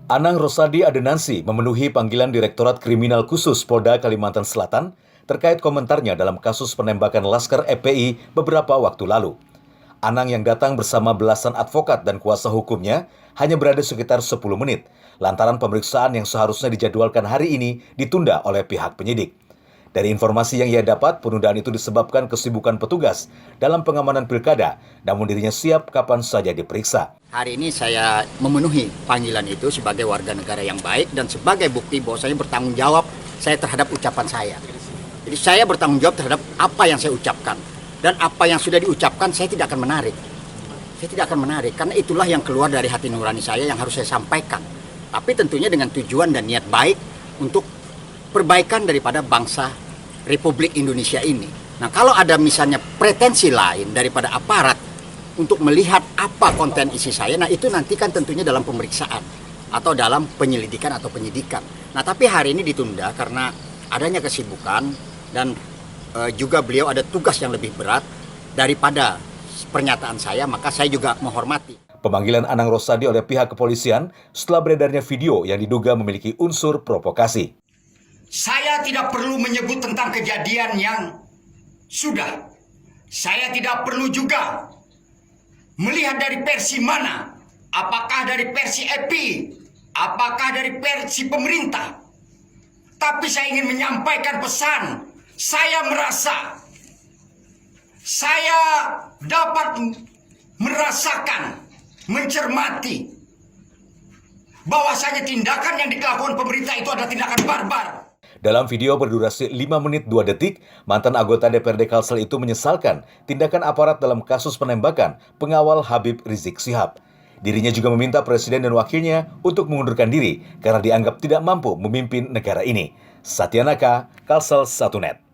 Anang Rosadi Adenansi memenuhi panggilan Direktorat Kriminal Khusus Polda Kalimantan Selatan terkait komentarnya dalam kasus penembakan Laskar FPI beberapa waktu lalu. Anang yang datang bersama belasan advokat dan kuasa hukumnya hanya berada sekitar 10 menit, lantaran pemeriksaan yang seharusnya dijadwalkan hari ini ditunda oleh pihak penyidik. Dari informasi yang ia dapat, penundaan itu disebabkan kesibukan petugas dalam pengamanan pilkada, namun dirinya siap kapan saja diperiksa. Hari ini saya memenuhi panggilan itu sebagai warga negara yang baik dan sebagai bukti bahwa saya bertanggung jawab saya terhadap ucapan saya. Jadi saya bertanggung jawab terhadap apa yang saya ucapkan. Dan apa yang sudah diucapkan saya tidak akan menarik. Saya tidak akan menarik karena itulah yang keluar dari hati nurani saya yang harus saya sampaikan. Tapi tentunya dengan tujuan dan niat baik untuk perbaikan daripada bangsa Republik Indonesia ini. Nah, kalau ada misalnya pretensi lain daripada aparat untuk melihat apa konten isi saya, nah itu nanti kan tentunya dalam pemeriksaan atau dalam penyelidikan atau penyidikan. Nah, tapi hari ini ditunda karena adanya kesibukan dan juga beliau ada tugas yang lebih berat daripada pernyataan saya, maka saya juga menghormati. Pemanggilan Anang Rosadi oleh pihak kepolisian setelah beredarnya video yang diduga memiliki unsur provokasi. Saya tidak perlu menyebut tentang kejadian yang sudah. Saya tidak perlu juga melihat dari versi mana. Apakah dari versi EPI, apakah dari versi pemerintah. Tapi saya ingin menyampaikan pesan. Saya merasa saya dapat merasakan, mencermati bahwasanya tindakan yang dilakukan pemerintah itu adalah tindakan barbar. Dalam video berdurasi 5 menit 2 detik, mantan anggota DPRD Kalsel itu menyesalkan tindakan aparat dalam kasus penembakan pengawal Habib Rizik Syihab. Dirinya juga meminta presiden dan wakilnya untuk mengundurkan diri karena dianggap tidak mampu memimpin negara ini. Satya Naka, Kalsel 1net.